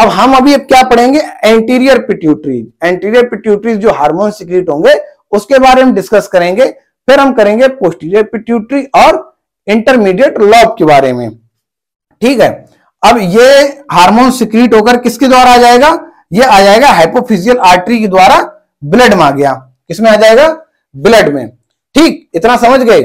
अब हम अभी क्या पढ़ेंगे, एंटीरियर पिट्यूटरी। एंटीरियर पिट्यूटरी जो हार्मोन सिक्रीट होंगे उसके बारे में डिस्कस करेंगे। फिर हम करेंगे पोस्टीरियर पिट्यूटरी और इंटरमीडिएट लॉब के बारे में। ठीक है, अब ये हार्मोन सिक्रीट होकर किसके द्वारा आ जाएगा, ये आ जाएगा हाइपोफिजियल आर्टरी के द्वारा ब्लड में आ गया। किसमें आ जाएगा, ब्लड में। ठीक, इतना समझ गए।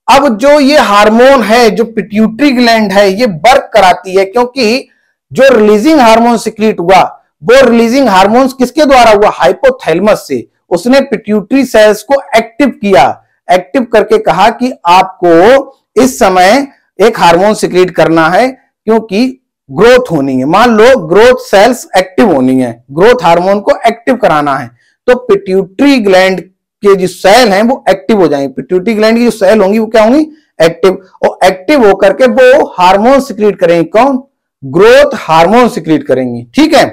अब जो ये हार्मोन है, जो पिट्यूटरी ग्लैंड है, ये वर्क कराती है, क्योंकि जो रिलीजिंग हार्मोन सिक्रीट हुआ वो रिलीजिंग हार्मोन किसके द्वारा हुआ, हाइपोथैलेमस से। उसने पिट्यूटरी सेल्स को एक्टिव किया, एक्टिव करके कहा कि आपको इस समय एक हार्मोन सिक्रीट करना है क्योंकि ग्रोथ होनी है। मान लो ग्रोथ सेल्स एक्टिव होनी है, ग्रोथ हार्मोन को एक्टिव कराना है, तो पिट्यूटरी ग्लैंड के जो सेल हैं वो एक्टिव हो जाएंगे। पिट्यूटरी ग्लैंड की जो सेल होंगी वो क्या होंगी, एक्टिव। और एक्टिव होकर के वो हार्मोन सिक्रीट करेंगे। कौन, ग्रोथ हार्मोन सिक्रीट करेंगी। ठीक है,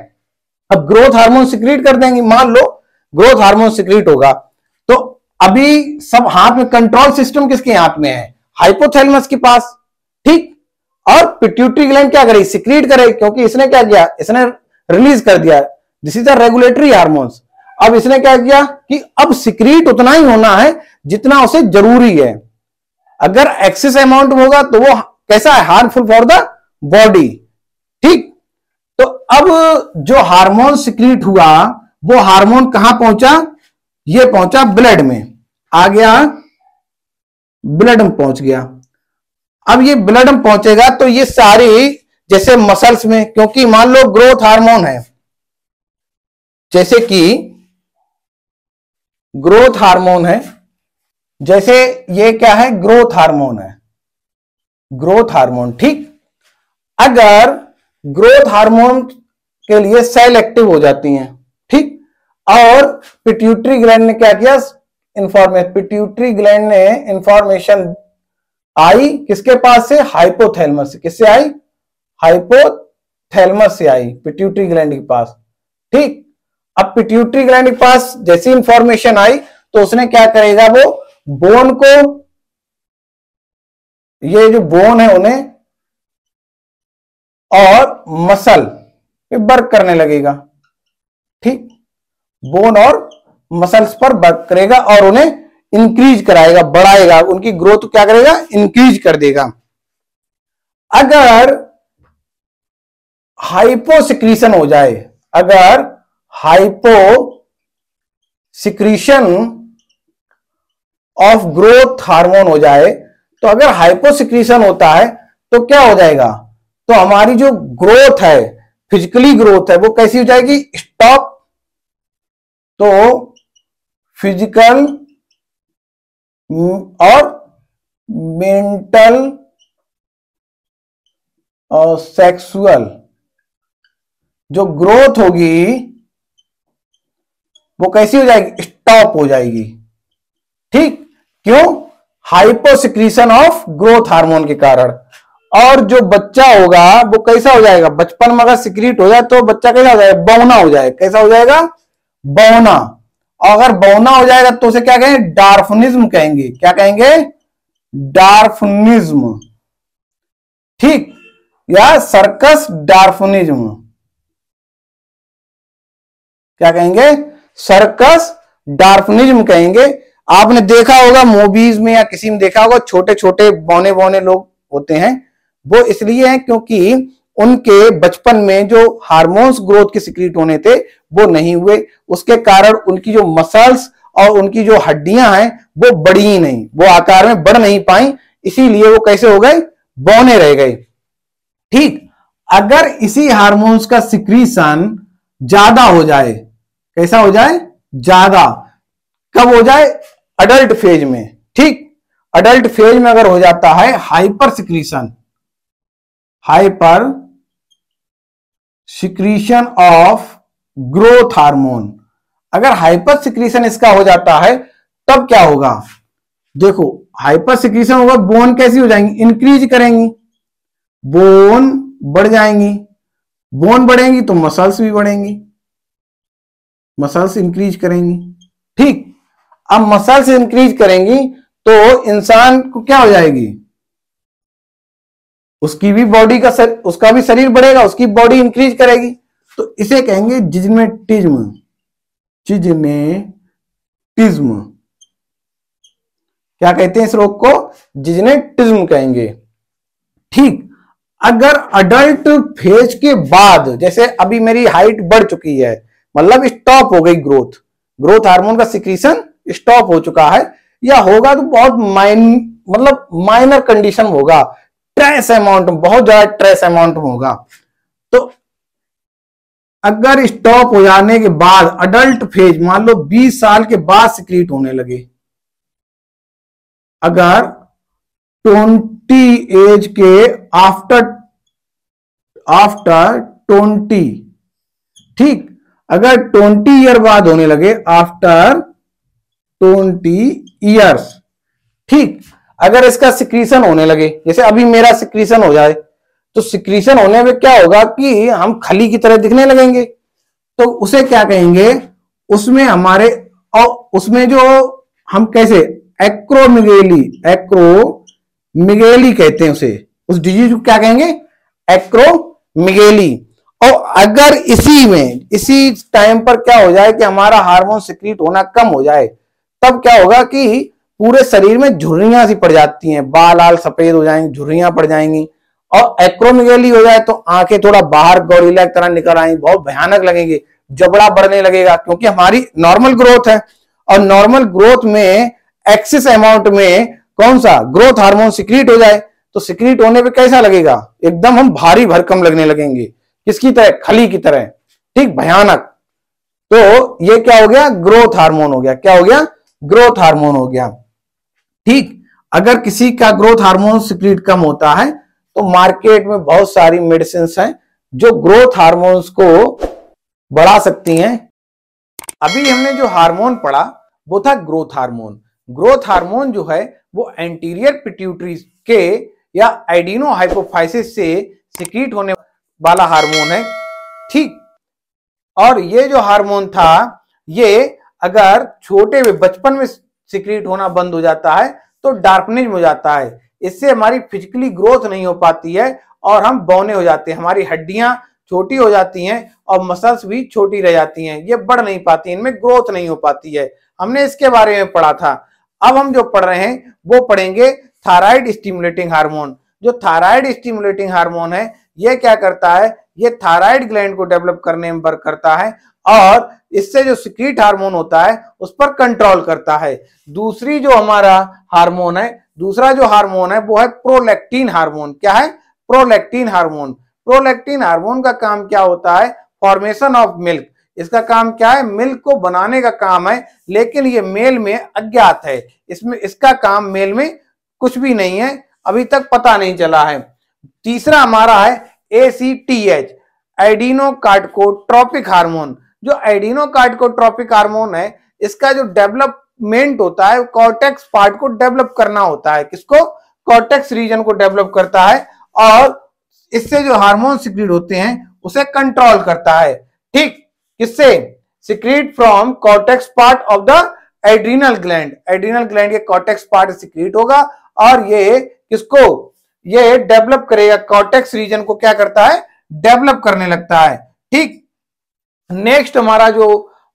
अब ग्रोथ हार्मोन सिक्रीट कर देंगी। मान लो ग्रोथ हार्मोन सिक्रीट होगा तो अभी सब हाथ में, कंट्रोल सिस्टम किसके हाथ में है, हाइपोथैलेमस के पास। ठीक, और पिट्यूटरी ग्लैंड क्या करेगी, सिक्रीट करेगी, क्योंकि इसने क्या किया, इसने रिलीज कर दिया, this is the regulatory hormones. अब इसने क्या किया कि अब सिक्रीट उतना ही होना है जितना उसे जरूरी है। अगर एक्सेस अमाउंट होगा तो वो कैसा है, हार्मफुल फॉर द बॉडी। ठीक, तो अब जो हार्मोन सिक्रीट हुआ वो हार्मोन कहां पहुंचा, ये पहुंचा ब्लड में, आ गया ब्लड में पहुंच गया। अब ये ब्लड में पहुंचेगा तो ये सारी, जैसे मसल्स में, क्योंकि मान लो ग्रोथ हार्मोन है, जैसे कि ग्रोथ हार्मोन है, जैसे ये क्या है, ग्रोथ हार्मोन है, ग्रोथ हार्मोन। ठीक, अगर ग्रोथ हार्मोन के लिए सेल एक्टिव हो जाती हैं, ठीक, और पिट्यूटरी ग्लैंड ने क्या किया, पिट्यूटरी ग्लैंड ने इंफॉर्मेशन आई किसके पास से, हाइपोथैलेमस से। किससे आई, हाइपोथैलेमस से आई, पिट्यूटरी ग्लैंड के पास। ठीक, अब पिट्यूटरी ग्लैंड के पास जैसी इंफॉर्मेशन आई तो उसने क्या करेगा, वो बोन को, ये जो बोन है उन्हें और मसल पे वर्क करने लगेगा। ठीक, बोन और मसल्स पर वर्क करेगा और उन्हें इंक्रीज कराएगा, बढ़ाएगा, उनकी ग्रोथ क्या करेगा, इंक्रीज कर देगा। अगर हाइपोसिक्रीशन हो जाए, अगर हाइपोसिक्रीशन ऑफ ग्रोथ हार्मोन हो जाए, तो अगर हाइपोसिक्रीशन होता है तो क्या हो जाएगा, तो हमारी जो ग्रोथ है, फिजिकली ग्रोथ है, वो कैसी हो जाएगी, स्टॉप। तो फिजिकल और मेंटल और सेक्सुअल जो ग्रोथ होगी वो कैसी हो जाएगी, स्टॉप हो जाएगी। ठीक, क्यों, हाइपोसिक्रीशन ऑफ ग्रोथ हार्मोन के कारण। और जो बच्चा होगा वो कैसा हो जाएगा, बचपन में अगर सिक्रीट हो जाए तो बच्चा कैसा हो जाएगा, बौना हो जाएगा। कैसा हो जाएगा, बौना। और अगर बौना हो जाएगा तो उसे क्या कहेंगे, डार्फनिज्म कहेंगे। क्या कहेंगे, डार्फनिज्म। ठीक, या सर्कस डार्फनिज्म, क्या कहेंगे, सर्कस डार्फनिज्म कहेंगे। आपने देखा होगा मूवीज में या किसी में देखा होगा, छोटे छोटे बौने बौने लोग होते हैं, वो इसलिए हैं क्योंकि उनके बचपन में जो हार्मोन्स ग्रोथ के सिक्रीट होने थे वो नहीं हुए, उसके कारण उनकी जो मसल्स और उनकी जो हड्डियां हैं वो बढ़ी ही नहीं, वो आकार में बढ़ नहीं पाई, इसीलिए वो कैसे हो गए, बौने रह गए। ठीक, अगर इसी हार्मोन्स का सिक्रीशन ज्यादा हो जाए, कैसा हो जाए, ज्यादा, कब हो जाए, अडल्ट फेज में। ठीक, अडल्ट फेज में अगर हो जाता है hyper secretion, hyper secretion of growth hormone, अगर हाइपर सिक्रीशन इसका हो जाता है तब क्या होगा, देखो हाइपर सिक्रीशन होगा, बोन कैसी हो जाएंगी, इंक्रीज करेंगी, बोन बढ़ जाएंगी, बोन बढ़ेंगी तो मसल्स भी बढ़ेंगी, मसल्स इंक्रीज करेंगी। ठीक, अब मसल्स इंक्रीज करेंगी तो इंसान को क्या हो जाएगी, उसकी भी बॉडी का उसका भी शरीर बढ़ेगा, उसकी बॉडी इंक्रीज करेगी, तो इसे कहेंगे जिजनेटिज्म। जिजनेटिज्म क्या कहते हैं इस रोग को? जिजनेटिज्म कहेंगे। ठीक, अगर अडल्ट फेज के बाद, जैसे अभी मेरी हाइट बढ़ चुकी है, मतलब स्टॉप हो गई ग्रोथ हार्मोन का सिक्रीशन स्टॉप हो चुका है, या होगा तो बहुत मतलब माइनर कंडीशन होगा, ट्रेस अमाउंट, बहुत ज्यादा ट्रेस अमाउंट में होगा। तो अगर स्टॉप हो जाने के बाद अडल्ट फेज, मान लो 20 साल के बाद सिक्रीट होने लगे, अगर 20 एज के आफ्टर 20, ठीक, अगर 20 ईयर बाद होने लगे, आफ्टर 20 ईयर्स, ठीक, अगर इसका सिक्रीशन होने लगे, जैसे अभी मेरा सिक्रीशन हो जाए, तो सिक्रीशन होने में क्या होगा कि हम खली की तरह दिखने लगेंगे, तो उसे क्या कहेंगे? उसमें हमारे, और उसमें जो हम कैसे एक्रोमिगेली कहते हैं उसे, उस डिजीज को क्या कहेंगे? एक्रोमिगेली। और अगर इसी टाइम पर क्या हो जाए कि हमारा हार्मोन सिक्रीट होना कम हो जाए, तब क्या होगा कि पूरे शरीर में झुर्रियां सी पड़ जाती हैं, बाल आल सफेद हो जाएंगे, झुर्रियां पड़ जाएंगी। और एक्रोमिगेली हो जाए तो आंखें थोड़ा बाहर गोरिल्ला की तरह निकल आएंगी, बहुत भयानक लगेंगे, जबड़ा बढ़ने लगेगा, क्योंकि हमारी नॉर्मल ग्रोथ है, और नॉर्मल ग्रोथ में एक्सेस अमाउंट में कौन सा ग्रोथ हार्मोन सिक्रीट हो जाए, तो सिक्रीट होने पे कैसा लगेगा? एकदम हम भारी भरकम लगने लगेंगे, किसकी तरह? खली की तरह, ठीक, भयानक। तो ये क्या हो गया? ग्रोथ हार्मोन हो गया। क्या हो गया? ग्रोथ हार्मोन हो गया। ठीक, अगर किसी का ग्रोथ हार्मोन सिक्रीट कम होता है तो मार्केट में बहुत सारी मेडिसिन हैं जो ग्रोथ हार्मोन्स को बढ़ा सकती हैं। अभी हमने जो हार्मोन पढ़ा वो था ग्रोथ हार्मोन। ग्रोथ हार्मोन जो है वो एंटीरियर पिट्यूटरी के या एडिनो हाइपोफाइसिस से सिक्रीट होने वाला हार्मोन है, ठीक। और ये जो हार्मोन था, ये अगर छोटे में बचपन में सिक्रीट होना बंद हो जाता है तो डार्कनेस हो जाता है, इससे हमारी फिजिकली ग्रोथ नहीं हो पाती है और हम बौने हो जाते हैं, हमारी हड्डियां छोटी हो जाती हैं और मसल्स भी छोटी रह जाती हैं, ये बढ़ नहीं पाती, इनमें ग्रोथ नहीं हो पाती है। हमने इसके बारे में पढ़ा था। अब हम जो पढ़ रहे हैं वो पढ़ेंगे थायराइड स्टिमुलेटिंग हार्मोन। जो थायराइड स्टिमुलेटिंग हार्मोन है, ये क्या करता है? ये थायराइड ग्लैंड को डेवलप करने में वर्क करता है और इससे जो सिक्रीट हार्मोन होता है उस पर कंट्रोल करता है। दूसरी जो हमारा हार्मोन है, दूसरा जो हार्मोन है वो है प्रोलैक्टिन हार्मोन। क्या है? Prolactin hormone. प्रोलैक्टिन हार्मोन का काम क्या होता है? Formation of milk. इसका काम क्या है? मिल्क को बनाने का काम है, लेकिन ये मेल में अज्ञात है, इसमें इसका काम मेल में कुछ भी नहीं है, अभी तक पता नहीं चला है। तीसरा हमारा है ACTH, एडिनोकार्टिकोट्रोपिक हार्मोन। जो एडिनोकार्टिकोट्रोपिक हार्मोन है, इसका जो डेवलपमेंट होता है कॉर्टेक्स पार्ट को डेवलप करना होता है। किसको? कॉर्टेक्स रीजन को डेवलप करता है और इससे जो हार्मोन सिक्रीट होते हैं उसे कंट्रोल करता है। ठीक, किससे? Secrete from cortex part of the adrenal gland. Adrenal gland के कॉर्टेक्स पार्ट सिक्रीट होगा और ये किसको? ये डेवलप करेगा, कॉर्टेक्स रीजन को क्या करता है? डेवलप करने लगता है। ठीक, नेक्स्ट हमारा जो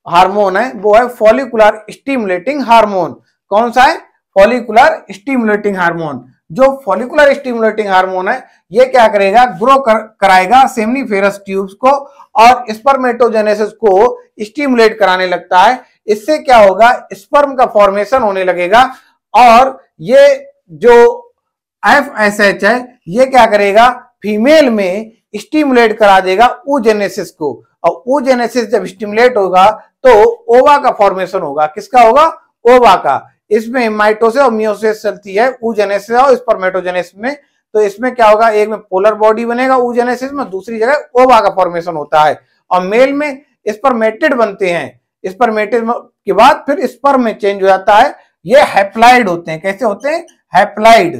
हार्मोन है वो है फॉलिकुलर स्टिमुलेटिंग हार्मोन। कौन सा है? Follicular stimulating hormone. जो फॉलिकुलर स्टिमुलेटिंग हार्मोन है ये क्या करेगा? ग्रो कराएगा सेमिनिफेरस ट्यूब्स को और स्पर्मेटोजेनेसिस को स्टिमुलेट कराने लगता है। इससे क्या होगा? स्पर्म का फॉर्मेशन होने लगेगा और ये जो FSH है ये क्या करेगा? फीमेल में स्टिमुलेट करा देगा oogenesis को, और oogenesis जब स्टिमुलेट होगा तो ओवा का फॉर्मेशन होगा। किसका होगा? ओवा का। इसमें माइटोसिस और मियोसिस चलती है oogenesis और स्पर्मेटोजेनेसिस में। तो इसमें क्या होगा? एक में पोलर बॉडी बनेगा oogenesis में, दूसरी जगह ओवा का फॉर्मेशन होता है और मेल में स्पर्मेटिड बनते हैं। स्पर्मेटिड के बाद फिर स्पर्म में चेंज हो जाता है। ये हैप्लाइड होते हैं। कैसे होते हैं? हैप्लाइड।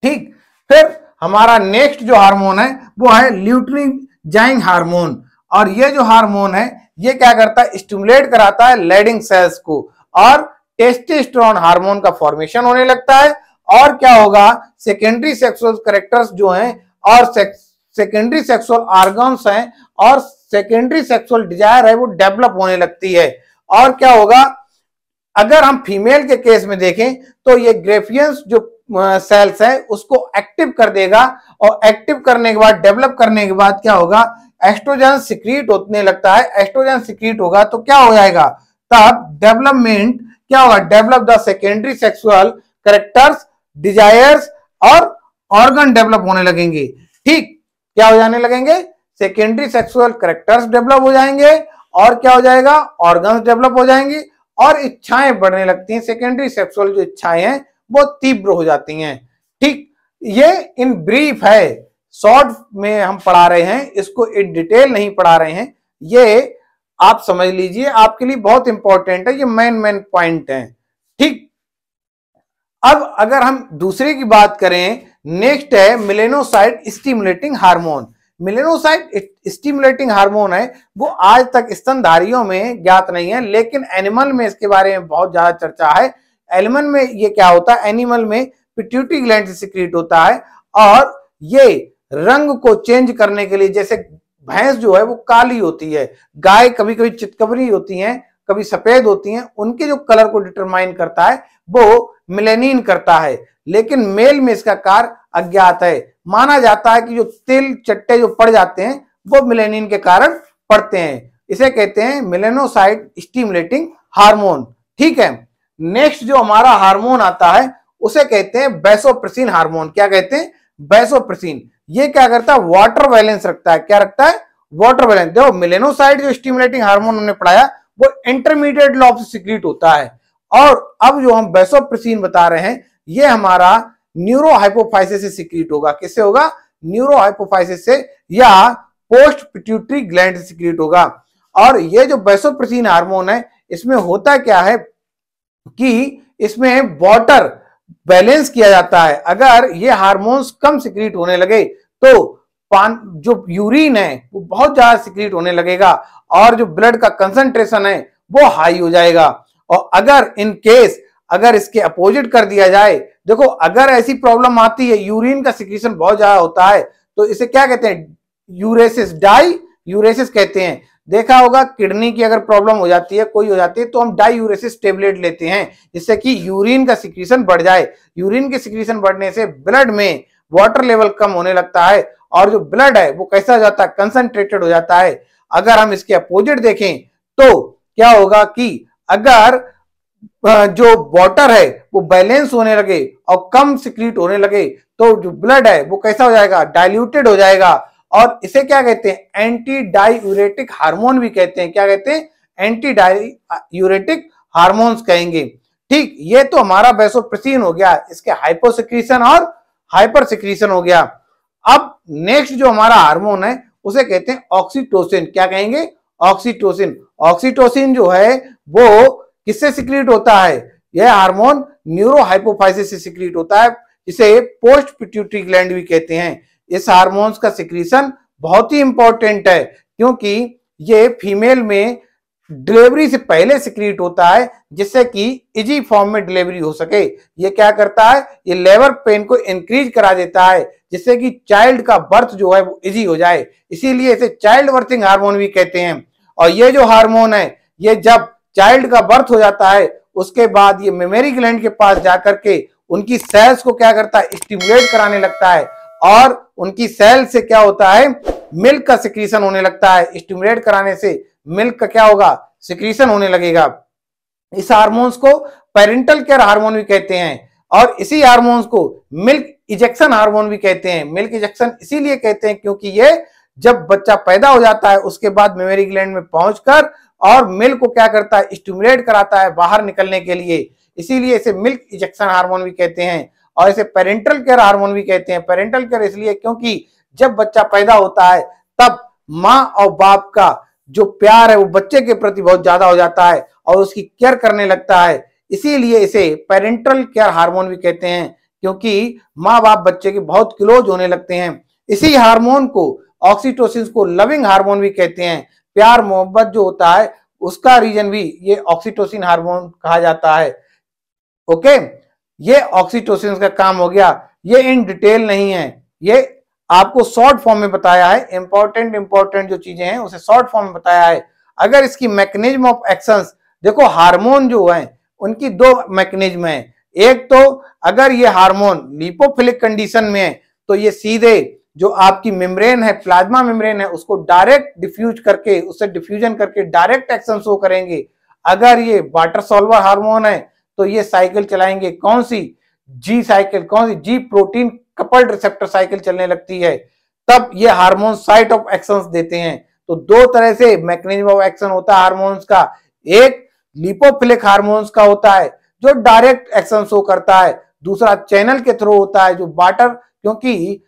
ठीक, फिर हमारा नेक्स्ट जो हार्मोन है वो है ल्यूटिनिजाइंग हार्मोन। और ये जो हार्मोन है ये क्या करता है? स्टिमुलेट कराता है लेडिंग सेल्स को और टेस्टोस्टेरोन हार्मोन का फॉर्मेशन होने लगता है। और क्या होगा? सेकेंडरी सेक्सुअल कैरेक्टर्स जो हैं और सेकेंडरी सेक्सुअल ऑर्गन्स हैं और सेकेंडरी सेक्सुअल डिजायर है वो डेवलप होने लगती है। और क्या होगा, अगर हम फीमेल के केस में देखें तो ये ग्रेफियंस जो सेल्स है उसको एक्टिव कर देगा, और एक्टिव करने के बाद, डेवलप करने के बाद क्या होगा, एस्ट्रोजन सिक्रीट होने लगता है। एस्ट्रोजन सिक्रीट होगा तो क्या हो जाएगा, तब डेवलपमेंट क्या होगा, develop the secondary sexual characters, desires और ऑर्गन डेवलप होने लगेंगे। ठीक, क्या हो जाने लगेंगे, सेकेंडरी सेक्सुअल कैरेक्टर्स डेवलप हो जाएंगे, और क्या हो जाएगा, ऑर्गन्स डेवलप हो जाएंगे, और इच्छाएं बढ़ने लगती हैं। सेकेंडरी सेक्सुअल जो इच्छाएं हैं वो तीव्र हो जाती हैं। ठीक, ये इन ब्रीफ है, शॉर्ट में हम पढ़ा रहे हैं, इसको इन डिटेल नहीं पढ़ा रहे हैं। ये आप समझ लीजिए, आपके लिए बहुत इंपॉर्टेंट है, ये मेन पॉइंट है। ठीक, अब अगर हम दूसरे की बात करें, नेक्स्ट है melanocyte stimulating hormone. Melanocyte stimulating hormone है वो आज तक स्तनधारियों में ज्ञात नहीं है, लेकिन एनिमल में इसके बारे में बहुत ज्यादा चर्चा है। एनिमल में ये क्या होता है, एनिमल में पिट्यूटरी ग्लैंड से सिक्रीट होता है, और ये रंग को चेंज करने के लिए, जैसे भैंस जो है वो काली होती है, गाय कभी कभी चितकबरी होती है, कभी सफेद होती हैं, उनके जो कलर को डिटरमाइन करता है वो मेलेनिन करता है, लेकिन मेल में इसका कार्य अज्ञात है। माना जाता है कि जो तिल चट्टे जो पड़ जाते हैं वो मेलेनिन के कारण पड़ते हैं, इसे कहते हैं मेलेनोसाइट स्टिमुलेटिंग हार्मोन। ठीक है, नेक्स्ट जो हमारा हार्मोन आता है उसे कहते हैं वैसोप्रेसिन हार्मोन। क्या कहते हैं, वैसोप्रेसिन। ये क्या करता है, वाटर बैलेंस रखता है। क्या रखता है, वाटर बैलेंस। देखो मेलेनोसाइट जो स्टिमुलेटिंग हार्मोन हमने पढ़ाया वो इंटरमीडिएट लेवल से सिक्रीट होता है, और अब जो हम वैसोप्रेसिन बता रहे हैं ये हमारा न्यूरोहाइपोफाइसिस से सिक्रीट होगा। किससे होगा, न्यूरोहाइपोफाइसिस से, या पोस्ट पिट्यूटरी ग्लैंड से सिक्रीट होगा। और ये जो वैसोप्रेसिन हार्मोन है इसमें होता क्या है कि इसमें वाटर बैलेंस किया जाता है। अगर ये हार्मोन्स कम सिक्रीट होने लगे तो जो यूरिन है वो बहुत ज्यादा सिक्रीट होने लगेगा, और जो ब्लड का कंसंट्रेशन है वो हाई हो जाएगा। और अगर इन केस अगर इसके अपोजिट कर दिया जाए, देखो अगर ऐसी प्रॉब्लम आती है, यूरिन का सिक्रीशन बहुत ज्यादा होता है, तो इसे क्या कहते हैं, यूरेसिस, डाई यूरेसिस कहते हैं। देखा होगा किडनी की अगर प्रॉब्लम हो जाती है, कोई हो जाती है, तो हम डाई यूरेसिस टेबलेट लेते हैं जिससे कि यूरिन का सिक्रीशन बढ़ जाए। यूरिन के सिक्रीशन बढ़ने से ब्लड में वाटर लेवल कम होने लगता है, और जो ब्लड है वो कैसा हो जाता है, कंसंट्रेटेड हो जाता है। अगर हम इसके अपोजिट देखें तो क्या होगा कि अगर जो वाटर है वो बैलेंस होने लगे और कम सिक्रीट होने लगे, तो जो ब्लड है वो कैसा हो जाएगा, डाइल्यूटेड हो जाएगा, और इसे क्या कहते हैं, एंटी डाईयूरेटिक हार्मोन भी कहते हैं। क्या कहते हैं, एंटी डाईयूरेटिक हार्मोन्स कहेंगे। ठीक, ये तो हमारा वैसोप्रेसिन हो गया, इसके हाइपोसिक्रीशन और हाइपर सिक्रीशन हो गया। अब नेक्स्ट जो हमारा हार्मोन है उसे कहते हैं ऑक्सीटोसिन। क्या कहेंगे, ऑक्सीटोसिन। ऑक्सीटोसिन जो है वो किससे सिक्रीट होता है, यह हार्मोन न्यूरोहाइपोफाइसिस से सिक्रीट होता है, इसे पोस्ट पिट्यूटरी ग्लैंड भी कहते हैं। इस हार्मोन्स का सिक्रीशन बहुत ही इंपॉर्टेंट है, क्योंकि ये फीमेल में डिलीवरी से पहले सिक्रीट होता है, जिससे कि इजी फॉर्म में डिलीवरी हो सके। ये क्या करता है, ये लेबर पेन को इंक्रीज करा देता है, जिससे कि चाइल्ड का बर्थ जो है वो इजी हो जाए, इसीलिए इसे चाइल्ड बर्थिंग हार्मोन भी कहते हैं। और ये जो हार्मोन है ये जब चाइल्ड का बर्थ हो जाता है उसके बाद ये मेमोरी ग्लैंड के पास जाकर के उनकी सेल्स को क्या करता है, स्टिमुलेट कराने लगता है, और उनकी सेल से क्या होता है, मिल्क का सिक्रीशन होने लगता है। स्टिमुलेट कराने से मिल्क का क्या होगा, सिक्रीशन होने लगेगा। इस हार्मोन्स को पेरेंटल केयर हार्मोन भी कहते हैं, और इसी हार्मोन्स को मिल्क इजेक्शन हार्मोन भी कहते हैं। मिल्क इजेक्शन इसीलिए कहते हैं क्योंकि ये जब बच्चा पैदा हो जाता है उसके बाद मेमोरी ग्लैंड में पहुंचकर और मिल्क को क्या करता है, स्टिमुलेट कराता है बाहर निकलने के लिए, इसीलिए इसे मिल्क इजेक्शन हार्मोन भी कहते हैं। और इसे पेरेंटल केयर हार्मोन भी कहते हैं। पेरेंटल केयर इसलिए क्योंकि जब बच्चा पैदा होता है तब माँ और बाप का जो प्यार है वो बच्चे के प्रति बहुत ज्यादा हो जाता है और उसकी केयर करने लगता है, इसीलिए इसे पेरेंटल केयर हार्मोन भी कहते हैं, क्योंकि माँ बाप बच्चे के बहुत क्लोज होने लगते हैं। इसी हार्मोन को, ऑक्सीटोसिन को लविंग हार्मोन भी कहते हैं। प्यार मोहब्बत जो होता है उसका रीजन भी ये ऑक्सीटोसिन हार्मोन कहा जाता है। ओके, ये ऑक्सीटोसिन का काम हो गया। ये इन डिटेल नहीं है, ये आपको शॉर्ट फॉर्म में बताया है, इंपॉर्टेंट जो चीजें हैं उसे शॉर्ट फॉर्म में बताया है। अगर इसकी मैकेनिज्म ऑफ एक्शंस देखो, हार्मोन जो है उनकी दो मैकेनिज्म है। एक तो अगर ये हार्मोन लिपोफिलिक कंडीशन में है तो ये सीधे जो आपकी मेम्ब्रेन है, प्लाज्मा मेम्ब्रेन है, उसको डायरेक्ट डिफ्यूज करके, उससे डिफ्यूजन करके डायरेक्ट एक्शन शो करेंगे। अगर ये वाटर सॉल्वर हार्मोन है तो ये साइकिल चलाएंगे, कौन सी, जी साइकिल, कौन सी, G protein coupled receptor cycle चलने लगती है, तब ये हार्मोन साइट ऑफ एक्शंस देते हैं। तो दो तरह से मैकेनिज्म ऑफ एक्शन होता है हार्मोन्स का। एक लिपोफिलिक हार्मोन्स का होता है जो डायरेक्ट एक्शन शो करता है, दूसरा चैनल के थ्रू होता है जो वाटर, क्योंकि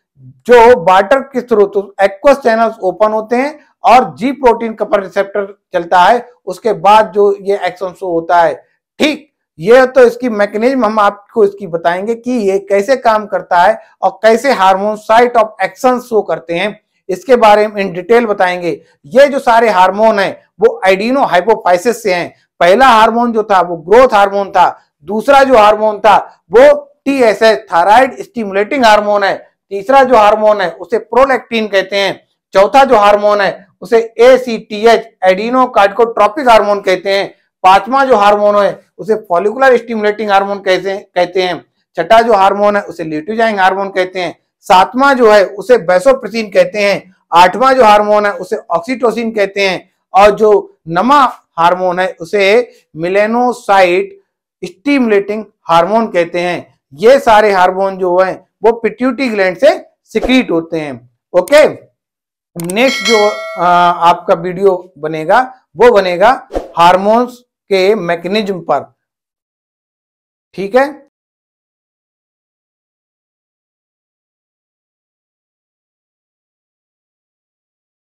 जो वाटर के थ्रू तो एक्वस चैनल्स ओपन होते हैं और जी प्रोटीन कपल रिसेप्टर चलता है, उसके बाद जो ये एक्शन शो होता है। ठीक, ये तो इसकी मैकेनिज्म हम आपको इसकी बताएंगे कि ये कैसे काम करता है और कैसे hormone site of action show करते हैं, इसके बारे में इन डिटेल बताएंगे। ये जो सारे हार्मोन हैं वो एडिनो हाइपोफाइसिस से हैं। पहला हार्मोन जो था वो ग्रोथ हार्मोन था, दूसरा जो हार्मोन था वो टीएसएच थायराइड स्टिमुलेटिंग हार्मोन है, तीसरा जो हार्मोन है उसे प्रोलैक्टिन कहते हैं, चौथा जो हार्मोन है उसे एसीटीएच एडिनो कार्डिकोट्रोपिक हार्मोन कहते हैं, पांचवा जो हार्मोन है उसे फॉलिकुलर स्टिमुलेटिंग हार्मोन कहते हैं, छठा जो हार्मोन है उसे ल्यूटिजाइंग हार्मोन कहते हैं, सातवां जो है उसे वैसोप्रेसिन कहते हैं, आठवां जो हार्मोन है उसे ऑक्सीटोसिन कहते हैं, और जो नवा हार्मोन है उसे मेलेनोसाइट स्टिमुलेटिंग हार्मोन कहते हैं। ये सारे हार्मोन जो हैं वो पिट्यूटरी ग्लैंड से सिक्रीट होते हैं। ओके, नेक्स्ट जो आपका वीडियो बनेगा वो बनेगा हार्मोन्स के मैकेनिज्म पर। ठीक है।